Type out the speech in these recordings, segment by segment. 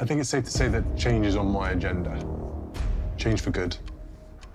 I think it's safe to say that change is on my agenda. Change for good.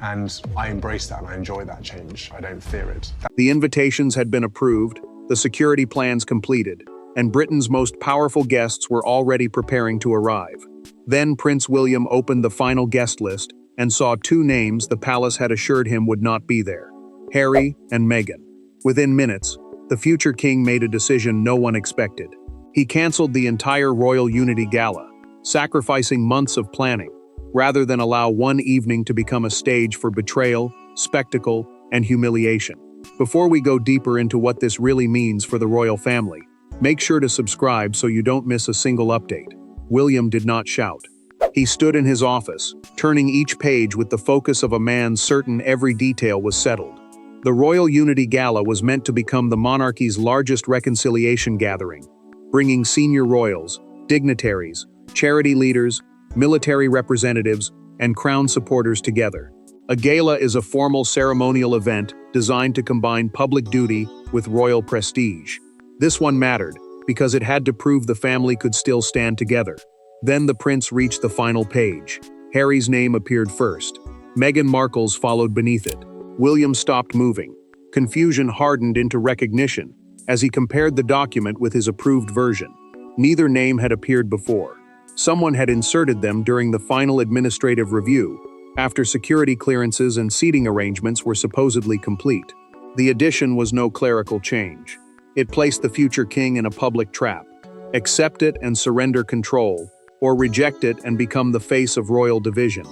And I embrace that and I enjoy that change. I don't fear it. The invitations had been approved, the security plans completed, and Britain's most powerful guests were already preparing to arrive. Then Prince William opened the final guest list and saw two names the palace had assured him would not be there: Harry and Meghan. Within minutes, the future king made a decision no one expected. He cancelled the entire Royal Unity Gala, sacrificing months of planning, rather than allow one evening to become a stage for betrayal, spectacle, and humiliation. Before we go deeper into what this really means for the royal family, make sure to subscribe so you don't miss a single update. William did not shout. He stood in his office, turning each page with the focus of a man certain every detail was settled. The Royal Unity Gala was meant to become the monarchy's largest reconciliation gathering, bringing senior royals, dignitaries, charity leaders, military representatives, and crown supporters together. A gala is a formal ceremonial event designed to combine public duty with royal prestige. This one mattered because it had to prove the family could still stand together. Then the prince reached the final page. Harry's name appeared first. Meghan Markle's followed beneath it. William stopped moving. Confusion hardened into recognition as he compared the document with his approved version. Neither name had appeared before. Someone had inserted them during the final administrative review, after security clearances and seating arrangements were supposedly complete. The addition was no clerical change. It placed the future king in a public trap. Accept it and surrender control, or reject it and become the face of royal division.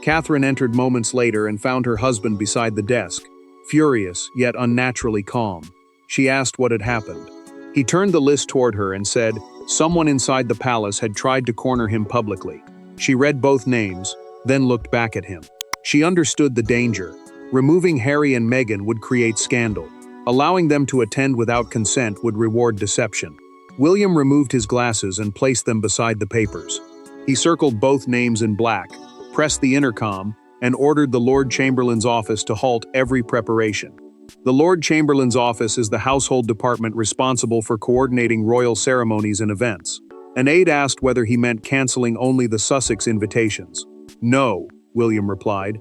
Catherine entered moments later and found her husband beside the desk, furious yet unnaturally calm. She asked what had happened. He turned the list toward her and said, someone inside the palace had tried to corner him publicly. She read both names, then looked back at him. She understood the danger. Removing Harry and Meghan would create scandal. Allowing them to attend without consent would reward deception. William removed his glasses and placed them beside the papers. He circled both names in black, pressed the intercom, and ordered the Lord Chamberlain's office to halt every preparation. The Lord Chamberlain's office is the household department responsible for coordinating royal ceremonies and events. An aide asked whether he meant cancelling only the Sussex invitations. No, William replied.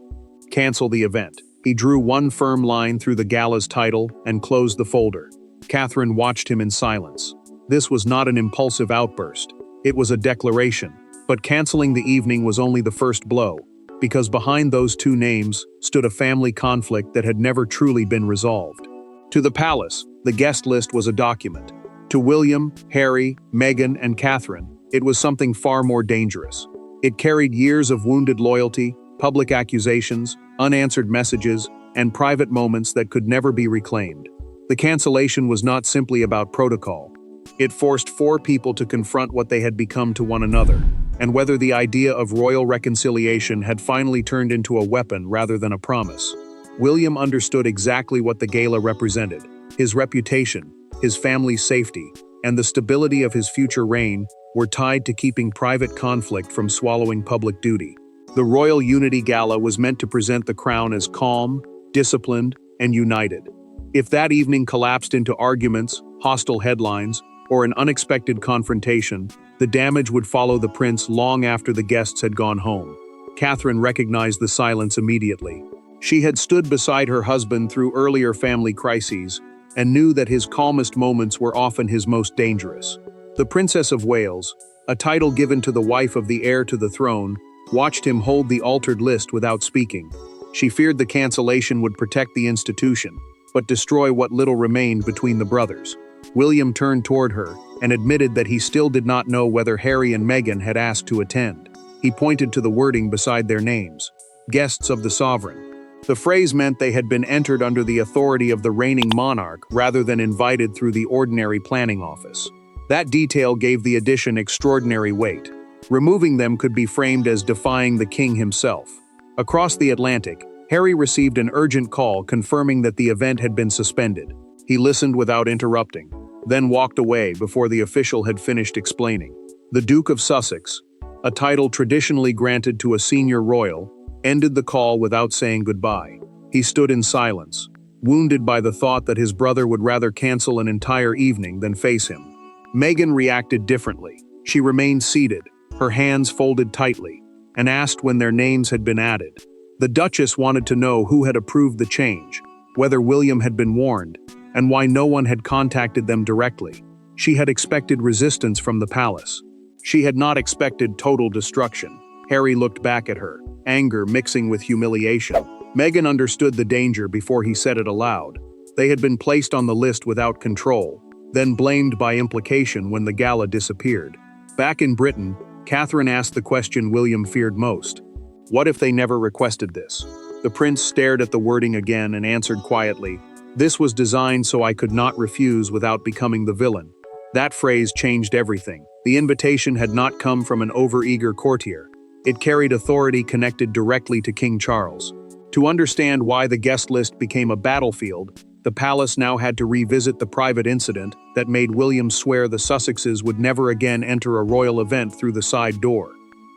Cancel the event. He drew one firm line through the gala's title and closed the folder. Catherine watched him in silence. This was not an impulsive outburst. It was a declaration. But canceling the evening was only the first blow, because behind those two names stood a family conflict that had never truly been resolved. To the palace, the guest list was a document. To William, Harry, Meghan, and Catherine, it was something far more dangerous. It carried years of wounded loyalty, public accusations, unanswered messages, and private moments that could never be reclaimed. The cancellation was not simply about protocol. It forced four people to confront what they had become to one another, and whether the idea of royal reconciliation had finally turned into a weapon rather than a promise. William understood exactly what the gala represented. His reputation, his family's safety, and the stability of his future reign were tied to keeping private conflict from swallowing public duty. The Royal Unity Gala was meant to present the crown as calm, disciplined, and united. If that evening collapsed into arguments, hostile headlines, or an unexpected confrontation, the damage would follow the prince long after the guests had gone home. Catherine recognized the silence immediately. She had stood beside her husband through earlier family crises and knew that his calmest moments were often his most dangerous. The Princess of Wales, a title given to the wife of the heir to the throne, watched him hold the altered list without speaking. She feared the cancellation would protect the institution, but destroy what little remained between the brothers. William turned toward her and admitted that he still did not know whether Harry and Meghan had asked to attend. He pointed to the wording beside their names, guests of the sovereign. The phrase meant they had been entered under the authority of the reigning monarch rather than invited through the ordinary planning office. That detail gave the addition extraordinary weight. Removing them could be framed as defying the king himself. Across the Atlantic, Harry received an urgent call confirming that the event had been suspended. He listened without interrupting, then walked away before the official had finished explaining. The Duke of Sussex, a title traditionally granted to a senior royal, ended the call without saying goodbye. He stood in silence, wounded by the thought that his brother would rather cancel an entire evening than face him. Meghan reacted differently. She remained seated, her hands folded tightly, and asked when their names had been added. The Duchess wanted to know who had approved the change, whether William had been warned, and why no one had contacted them directly. She had expected resistance from the palace. She had not expected total destruction. Harry looked back at her, anger mixing with humiliation. Meghan understood the danger before he said it aloud. They had been placed on the list without control, then blamed by implication when the gala disappeared. Back in Britain, Catherine asked the question William feared most. What if they never requested this? The prince stared at the wording again and answered quietly, "This was designed so I could not refuse without becoming the villain." That phrase changed everything. The invitation had not come from an overeager courtier. It carried authority connected directly to King Charles. To understand why the guest list became a battlefield, the palace now had to revisit the private incident that made William swear the Sussexes would never again enter a royal event through the side door.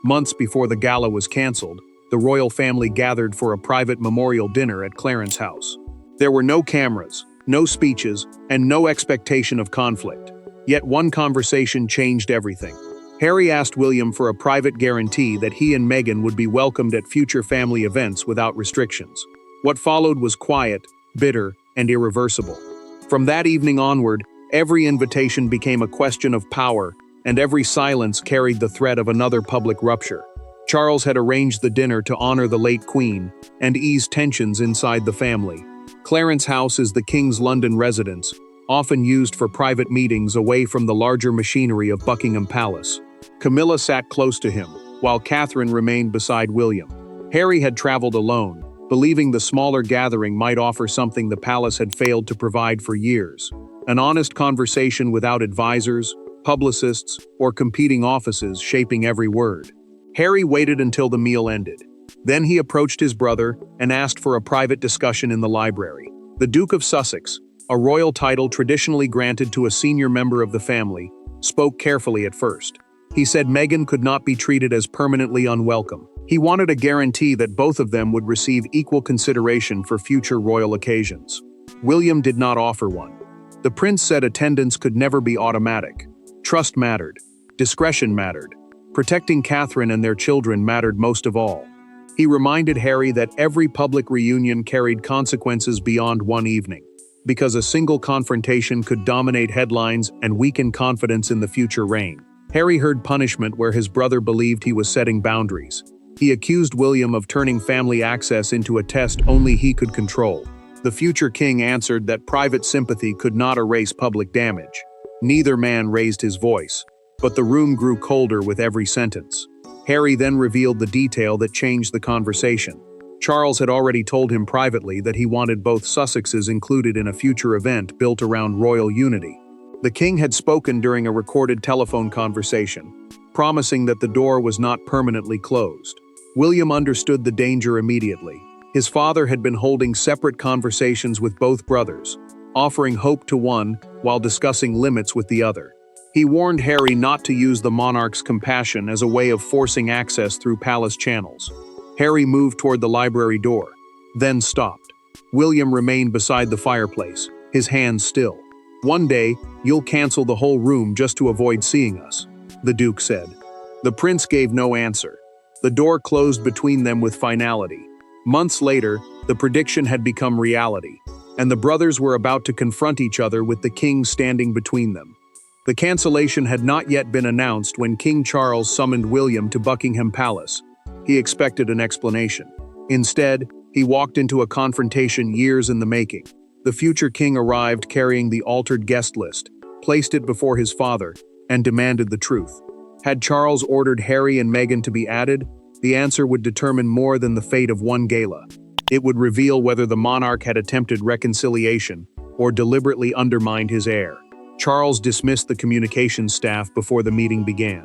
Months before the gala was cancelled, the royal family gathered for a private memorial dinner at Clarence's house. There were no cameras, no speeches, and no expectation of conflict. Yet one conversation changed everything. Harry asked William for a private guarantee that he and Meghan would be welcomed at future family events without restrictions. What followed was quiet, bitter, and irreversible. From that evening onward, every invitation became a question of power, and every silence carried the threat of another public rupture. Charles had arranged the dinner to honor the late Queen and ease tensions inside the family. Clarence's house is the King's London residence, often used for private meetings away from the larger machinery of Buckingham Palace. Camilla sat close to him, while Catherine remained beside William. Harry had traveled alone, believing the smaller gathering might offer something the palace had failed to provide for years. An honest conversation without advisors, publicists, or competing offices shaping every word. Harry waited until the meal ended. Then he approached his brother and asked for a private discussion in the library. The Duke of Sussex, a royal title traditionally granted to a senior member of the family, spoke carefully at first. He said Meghan could not be treated as permanently unwelcome. He wanted a guarantee that both of them would receive equal consideration for future royal occasions. William did not offer one. The prince said attendance could never be automatic. Trust mattered. Discretion mattered. Protecting Catherine and their children mattered most of all. He reminded Harry that every public reunion carried consequences beyond one evening, because a single confrontation could dominate headlines and weaken confidence in the future reign. Harry heard punishment where his brother believed he was setting boundaries. He accused William of turning family access into a test only he could control. The future king answered that private sympathy could not erase public damage. Neither man raised his voice, but the room grew colder with every sentence. Harry then revealed the detail that changed the conversation. Charles had already told him privately that he wanted both Sussexes included in a future event built around royal unity. The king had spoken during a recorded telephone conversation, promising that the door was not permanently closed. William understood the danger immediately. His father had been holding separate conversations with both brothers, offering hope to one while discussing limits with the other. He warned Harry not to use the monarch's compassion as a way of forcing access through palace channels. Harry moved toward the library door, then stopped. William remained beside the fireplace, his hands still. "One day, you'll cancel the whole room just to avoid seeing us," the Duke said. The prince gave no answer. The door closed between them with finality. Months later, the prediction had become reality, and the brothers were about to confront each other with the king standing between them. The cancellation had not yet been announced when King Charles summoned William to Buckingham Palace. He expected an explanation. Instead, he walked into a confrontation years in the making. The future king arrived carrying the altered guest list, placed it before his father, and demanded the truth. Had Charles ordered Harry and Meghan to be added, the answer would determine more than the fate of one gala. It would reveal whether the monarch had attempted reconciliation or deliberately undermined his heir. Charles dismissed the communications staff before the meeting began.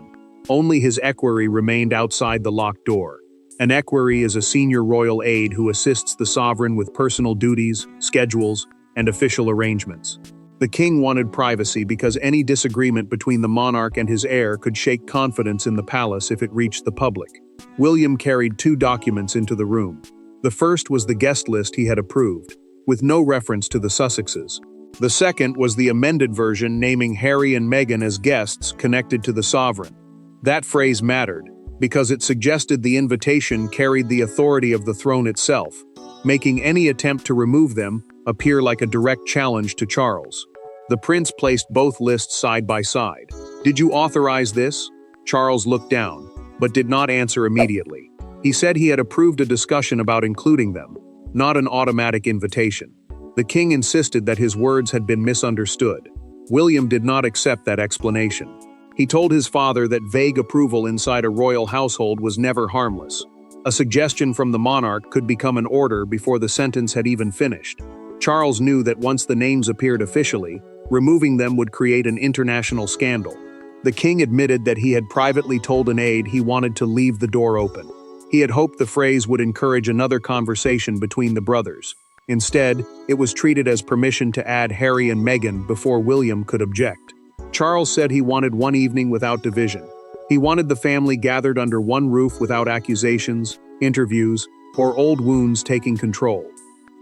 Only his equerry remained outside the locked door. An equerry is a senior royal aide who assists the sovereign with personal duties, schedules, and official arrangements. The king wanted privacy because any disagreement between the monarch and his heir could shake confidence in the palace if it reached the public. William carried 2 documents into the room. The first was the guest list he had approved, with no reference to the Sussexes. The second was the amended version naming Harry and Meghan as guests connected to the sovereign. That phrase mattered, because it suggested the invitation carried the authority of the throne itself, making any attempt to remove them appear like a direct challenge to Charles. The prince placed both lists side by side. "Did you authorize this?" Charles looked down, but did not answer immediately. He said he had approved a discussion about including them, not an automatic invitation. The king insisted that his words had been misunderstood. William did not accept that explanation. He told his father that vague approval inside a royal household was never harmless. A suggestion from the monarch could become an order before the sentence had even finished. Charles knew that once the names appeared officially, removing them would create an international scandal. The king admitted that he had privately told an aide he wanted to leave the door open. He had hoped the phrase would encourage another conversation between the brothers. Instead, it was treated as permission to add Harry and Meghan before William could object. Charles said he wanted one evening without division. He wanted the family gathered under one roof without accusations, interviews, or old wounds taking control.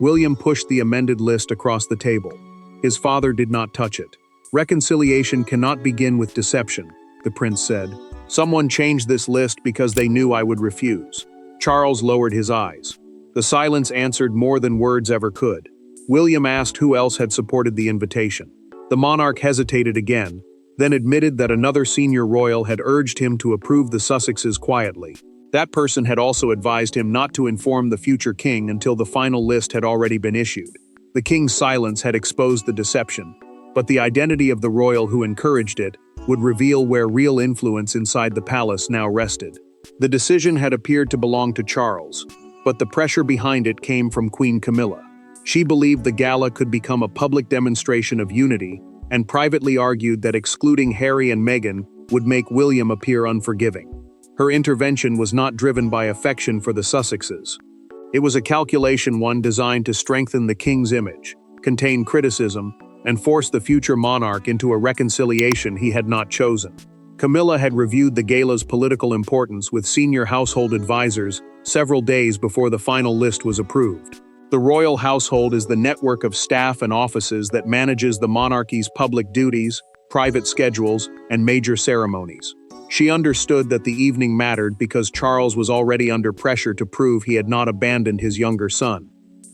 William pushed the amended list across the table. His father did not touch it. "Reconciliation cannot begin with deception," the prince said. "Someone changed this list because they knew I would refuse." Charles lowered his eyes. The silence answered more than words ever could. William asked who else had supported the invitation. The monarch hesitated again, then admitted that another senior royal had urged him to approve the Sussexes quietly. That person had also advised him not to inform the future king until the final list had already been issued. The king's silence had exposed the deception, but the identity of the royal who encouraged it would reveal where real influence inside the palace now rested. The decision had appeared to belong to Charles, but the pressure behind it came from Queen Camila. She believed the gala could become a public demonstration of unity and privately argued that excluding Harry and Meghan would make William appear unforgiving. Her intervention was not driven by affection for the Sussexes. It was a calculation one designed to strengthen the king's image, contain criticism, and force the future monarch into a reconciliation he had not chosen. Camilla had reviewed the gala's political importance with senior household advisors several days before the final list was approved. The royal household is the network of staff and offices that manages the monarchy's public duties, private schedules, and major ceremonies. She understood that the evening mattered because Charles was already under pressure to prove he had not abandoned his younger son.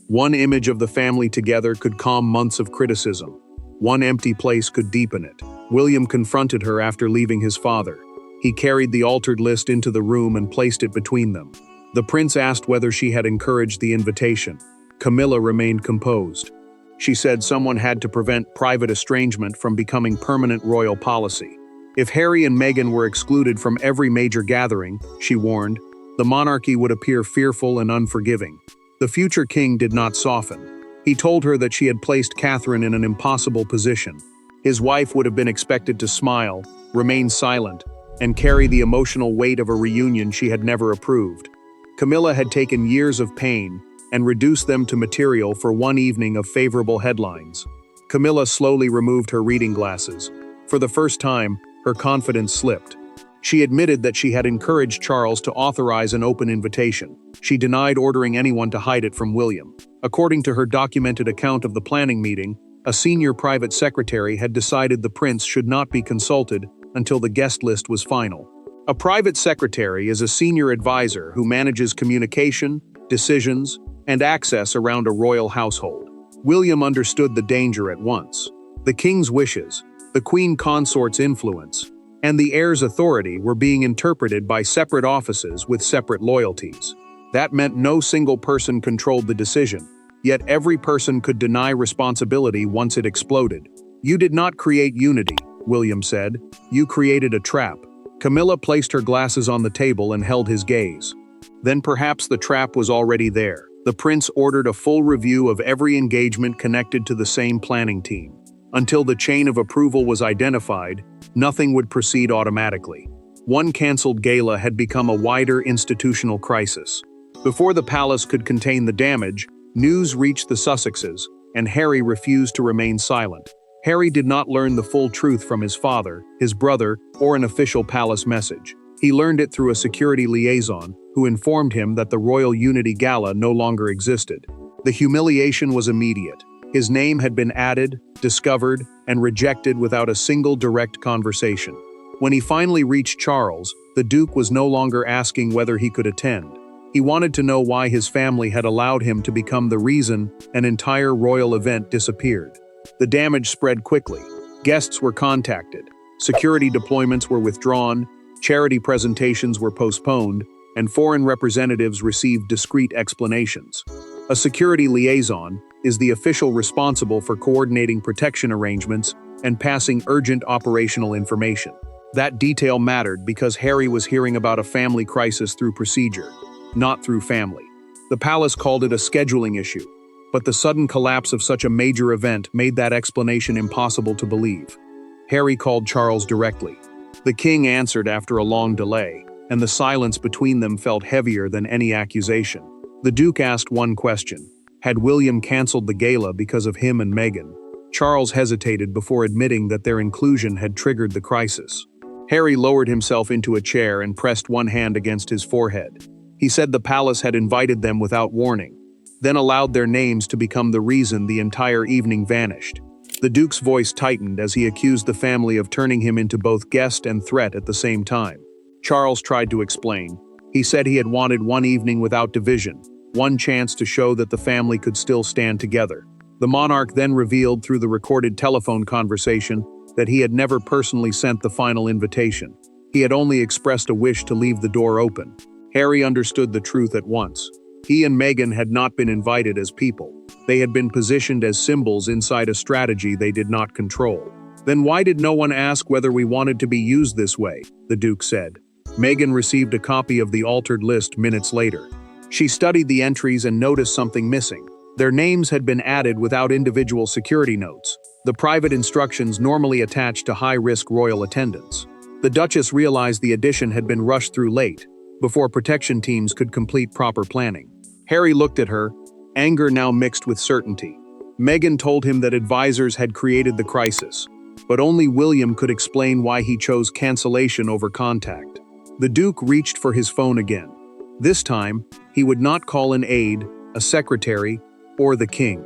One image of the family together could calm months of criticism. One empty place could deepen it. William confronted her after leaving his father. He carried the altered list into the room and placed it between them. The prince asked whether she had encouraged the invitation. Camilla remained composed. She said someone had to prevent private estrangement from becoming permanent royal policy. If Harry and Meghan were excluded from every major gathering, she warned, the monarchy would appear fearful and unforgiving. The future king did not soften. He told her that she had placed Catherine in an impossible position. His wife would have been expected to smile, remain silent, and carry the emotional weight of a reunion she had never approved. Camilla had taken years of pain and reduced them to material for one evening of favorable headlines. Camilla slowly removed her reading glasses. For the first time, her confidence slipped. She admitted that she had encouraged Charles to authorize an open invitation. She denied ordering anyone to hide it from William. According to her documented account of the planning meeting, a senior private secretary had decided the prince should not be consulted until the guest list was final. A private secretary is a senior advisor who manages communication, decisions, and access around a royal household. William understood the danger at once. The king's wishes, the queen consort's influence, and the heir's authority were being interpreted by separate offices with separate loyalties. That meant no single person controlled the decision, yet every person could deny responsibility once it exploded. "You did not create unity," William said. "You created a trap." Camilla placed her glasses on the table and held his gaze. Then perhaps the trap was already there. The prince ordered a full review of every engagement connected to the same planning team. Until the chain of approval was identified, nothing would proceed automatically. One cancelled gala had become a wider institutional crisis. Before the palace could contain the damage, news reached the Sussexes, and Harry refused to remain silent. Harry did not learn the full truth from his father, his brother, or an official palace message. He learned it through a security liaison, who informed him that the Royal Unity Gala no longer existed. The humiliation was immediate. His name had been added, discovered, and rejected without a single direct conversation. When he finally reached Charles, the Duke was no longer asking whether he could attend. He wanted to know why his family had allowed him to become the reason an entire royal event disappeared. The damage spread quickly. Guests were contacted, security deployments were withdrawn, charity presentations were postponed, and foreign representatives received discreet explanations. A security liaison is the official responsible for coordinating protection arrangements and passing urgent operational information. That detail mattered because Harry was hearing about a family crisis through procedure, not through family. The palace called it a scheduling issue, but the sudden collapse of such a major event made that explanation impossible to believe. Harry called Charles directly. The king answered after a long delay, and the silence between them felt heavier than any accusation. The Duke asked one question: had William cancelled the gala because of him and Meghan? Charles hesitated before admitting that their inclusion had triggered the crisis. Harry lowered himself into a chair and pressed one hand against his forehead. He said the palace had invited them without warning, then allowed their names to become the reason the entire evening vanished. The Duke's voice tightened as he accused the family of turning him into both guest and threat at the same time. Charles tried to explain. He said he had wanted one evening without division, one chance to show that the family could still stand together. The monarch then revealed through the recorded telephone conversation that he had never personally sent the final invitation. He had only expressed a wish to leave the door open. Harry understood the truth at once. He and Meghan had not been invited as people. They had been positioned as symbols inside a strategy they did not control. Then why did no one ask whether we wanted to be used this way? The Duke said. Meghan received a copy of the altered list minutes later. She studied the entries and noticed something missing. Their names had been added without individual security notes, the private instructions normally attached to high-risk royal attendance. The Duchess realized the addition had been rushed through late, before protection teams could complete proper planning. Harry looked at her, anger now mixed with certainty. Meghan told him that advisors had created the crisis, but only William could explain why he chose cancellation over contact. The Duke reached for his phone again. This time, he would not call an aide, a secretary, or the king.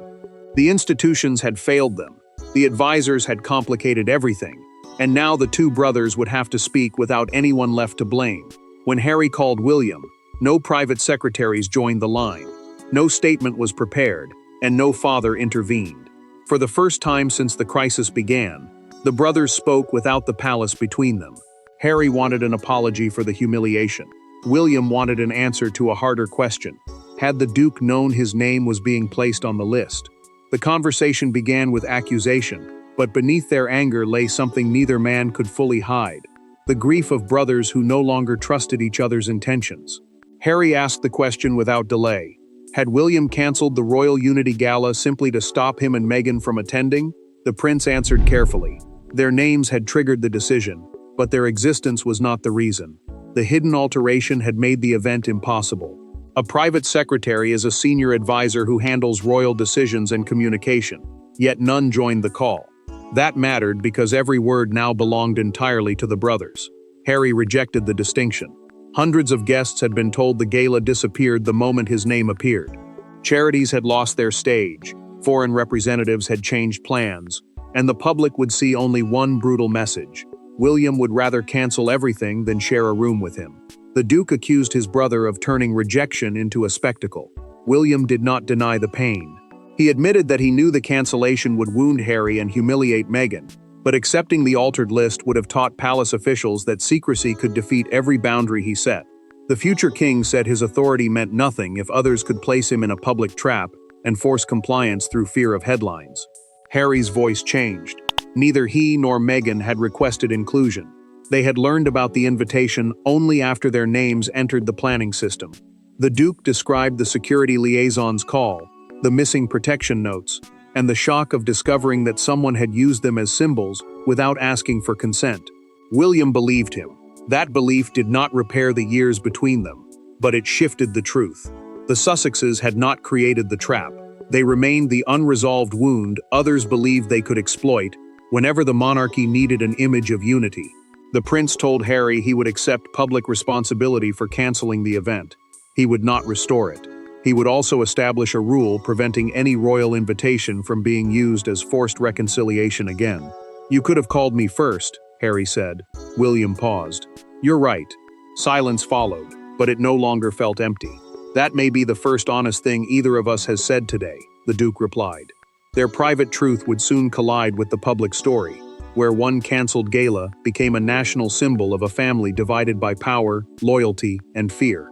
The institutions had failed them. The advisors had complicated everything, and now the two brothers would have to speak without anyone left to blame. When Harry called William, no private secretaries joined the line. No statement was prepared, and no father intervened. For the first time since the crisis began, the brothers spoke without the palace between them. Harry wanted an apology for the humiliation. William wanted an answer to a harder question. Had the Duke known his name was being placed on the list? The conversation began with accusation, but beneath their anger lay something neither man could fully hide: the grief of brothers who no longer trusted each other's intentions. Harry asked the question without delay. Had William cancelled the Royal Unity Gala simply to stop him and Meghan from attending? The prince answered carefully. Their names had triggered the decision, but their existence was not the reason. The hidden alteration had made the event impossible. A private secretary is a senior advisor who handles royal decisions and communication, yet none joined the call. That mattered because every word now belonged entirely to the brothers. Harry rejected the distinction. Hundreds of guests had been told the gala disappeared the moment his name appeared. Charities had lost their stage, foreign representatives had changed plans, and the public would see only one brutal message: William would rather cancel everything than share a room with him. The Duke accused his brother of turning rejection into a spectacle. William did not deny the pain. He admitted that he knew the cancellation would wound Harry and humiliate Meghan, but accepting the altered list would have taught palace officials that secrecy could defeat every boundary he set. The future king said his authority meant nothing if others could place him in a public trap and force compliance through fear of headlines. Harry's voice changed. Neither he nor Meghan had requested inclusion. They had learned about the invitation only after their names entered the planning system. The Duke described the security liaison's call, the missing protection notes, and the shock of discovering that someone had used them as symbols without asking for consent. William believed him. That belief did not repair the years between them, but it shifted the truth. The Sussexes had not created the trap. They remained the unresolved wound others believed they could exploit whenever the monarchy needed an image of unity. The prince told Harry he would accept public responsibility for cancelling the event. He would not restore it. He would also establish a rule preventing any royal invitation from being used as forced reconciliation again. "You could have called me first," Harry said. William paused. "You're right." Silence followed, but it no longer felt empty. "That may be the first honest thing either of us has said today," the Duke replied. Their private truth would soon collide with the public story, where one cancelled gala became a national symbol of a family divided by power, loyalty, and fear.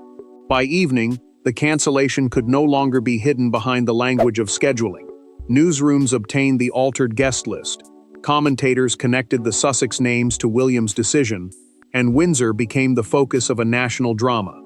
By evening, the cancellation could no longer be hidden behind the language of scheduling. Newsrooms obtained the altered guest list. Commentators connected the Sussex names to William's decision, and Windsor became the focus of a national drama.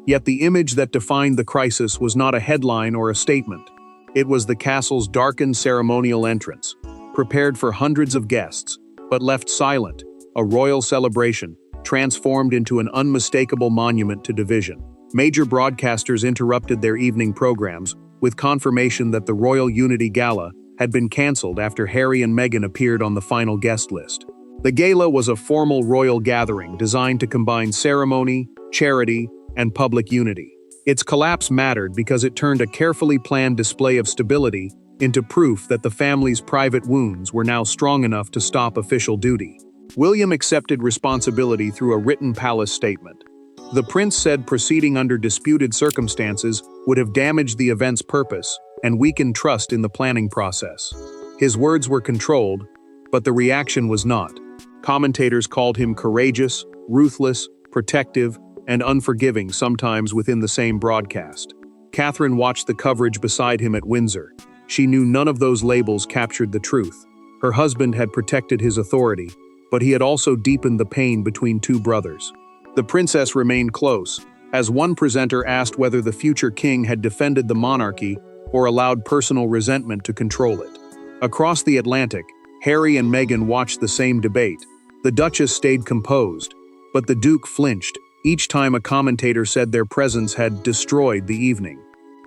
Yet the image that defined the crisis was not a headline or a statement. It was the castle's darkened ceremonial entrance, prepared for hundreds of guests, but left silent, a royal celebration, transformed into an unmistakable monument to division. Major broadcasters interrupted their evening programs, with confirmation that the Royal Unity Gala had been cancelled after Harry and Meghan appeared on the final guest list. The gala was a formal royal gathering designed to combine ceremony, charity, and public unity. Its collapse mattered because it turned a carefully planned display of stability into proof that the family's private wounds were now strong enough to stop official duty. William accepted responsibility through a written palace statement. The prince said proceeding under disputed circumstances would have damaged the event's purpose and weakened trust in the planning process. His words were controlled, but the reaction was not. Commentators called him courageous, ruthless, protective, and unforgiving, sometimes within the same broadcast. Catherine watched the coverage beside him at Windsor. She knew none of those labels captured the truth. Her husband had protected his authority, but he had also deepened the pain between two brothers. The princess remained close, as one presenter asked whether the future king had defended the monarchy or allowed personal resentment to control it. Across the Atlantic, Harry and Meghan watched the same debate. The Duchess stayed composed, but the Duke flinched each time a commentator said their presence had destroyed the evening.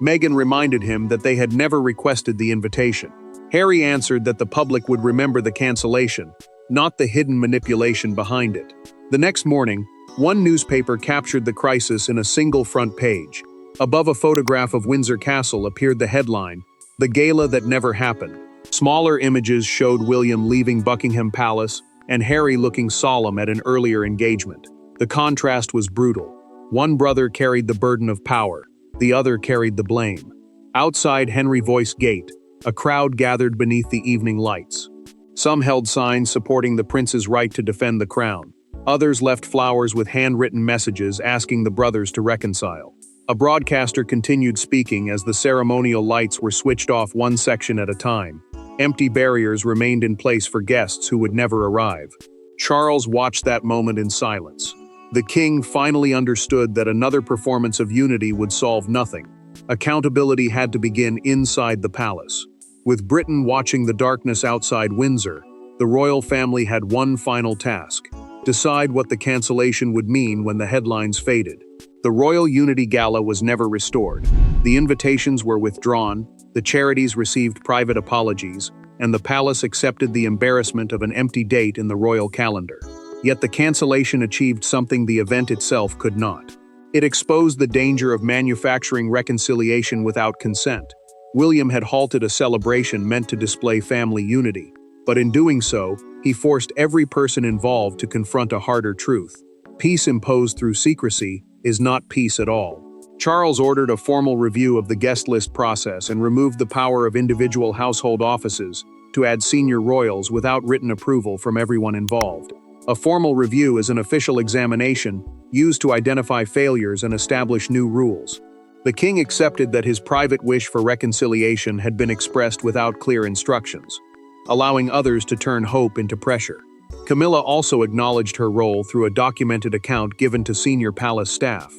Meghan reminded him that they had never requested the invitation. Harry answered that the public would remember the cancellation, not the hidden manipulation behind it. The next morning, one newspaper captured the crisis in a single front page. Above a photograph of Windsor Castle appeared the headline, "The Gala That Never Happened." Smaller images showed William leaving Buckingham Palace and Harry looking solemn at an earlier engagement. The contrast was brutal. One brother carried the burden of power, the other carried the blame. Outside Henry Voice Gate, a crowd gathered beneath the evening lights. Some held signs supporting the prince's right to defend the crown. Others left flowers with handwritten messages asking the brothers to reconcile. A broadcaster continued speaking as the ceremonial lights were switched off one section at a time. Empty barriers remained in place for guests who would never arrive. Charles watched that moment in silence. The king finally understood that another performance of unity would solve nothing. Accountability had to begin inside the palace. With Britain watching the darkness outside Windsor, the royal family had one final task: decide what the cancellation would mean when the headlines faded. The Royal Unity Gala was never restored. The invitations were withdrawn, the charities received private apologies, and the palace accepted the embarrassment of an empty date in the royal calendar. Yet the cancellation achieved something the event itself could not. It exposed the danger of manufacturing reconciliation without consent. William had halted a celebration meant to display family unity, but in doing so, he forced every person involved to confront a harder truth. Peace imposed through secrecy is not peace at all. Charles ordered a formal review of the guest list process and removed the power of individual household offices to add senior royals without written approval from everyone involved. A formal review is an official examination used to identify failures and establish new rules. The king accepted that his private wish for reconciliation had been expressed without clear instructions, allowing others to turn hope into pressure. Camila also acknowledged her role through a documented account given to senior palace staff.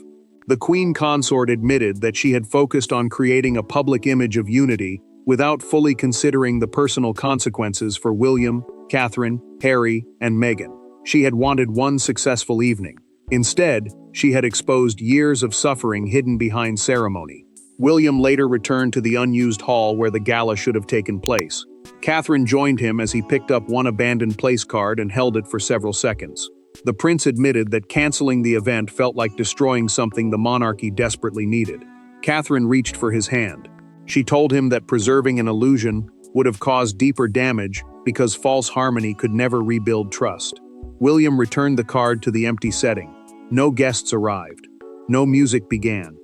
The queen consort admitted that she had focused on creating a public image of unity without fully considering the personal consequences for William, Catherine, Harry, and Meghan. She had wanted one successful evening. Instead, she had exposed years of suffering hidden behind ceremony. William later returned to the unused hall where the gala should have taken place. Catherine joined him as he picked up one abandoned place card and held it for several seconds. The prince admitted that canceling the event felt like destroying something the monarchy desperately needed. Catherine reached for his hand. She told him that preserving an illusion would have caused deeper damage because false harmony could never rebuild trust. William returned the card to the empty setting. No guests arrived. No music began.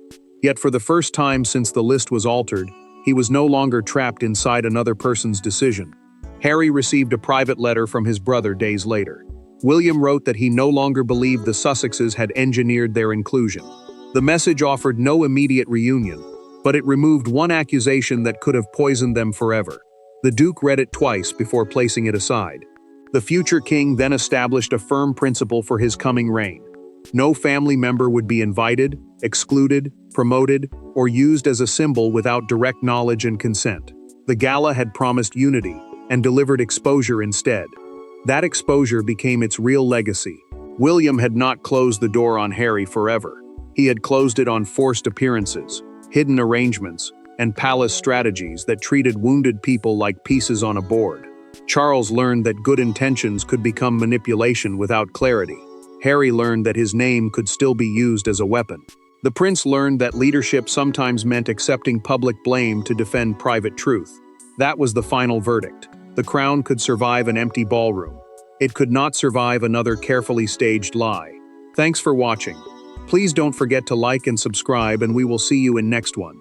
Yet for the first time since the list was altered, he was no longer trapped inside another person's decision. Harry received a private letter from his brother days later. William wrote that he no longer believed the Sussexes had engineered their inclusion. The message offered no immediate reunion, but it removed one accusation that could have poisoned them forever. The Duke read it twice before placing it aside. The future king then established a firm principle for his coming reign. No family member would be invited, excluded, promoted, or used as a symbol without direct knowledge and consent. The gala had promised unity and delivered exposure instead. That exposure became its real legacy. William had not closed the door on Harry forever. He had closed it on forced appearances, hidden arrangements, and palace strategies that treated wounded people like pieces on a board. Charles learned that good intentions could become manipulation without clarity. Harry learned that his name could still be used as a weapon. The prince learned that leadership sometimes meant accepting public blame to defend private truth. That was the final verdict. The crown could survive an empty ballroom. It could not survive another carefully staged lie. Thanks for watching. Please don't forget to like and subscribe, and we will see you in next one.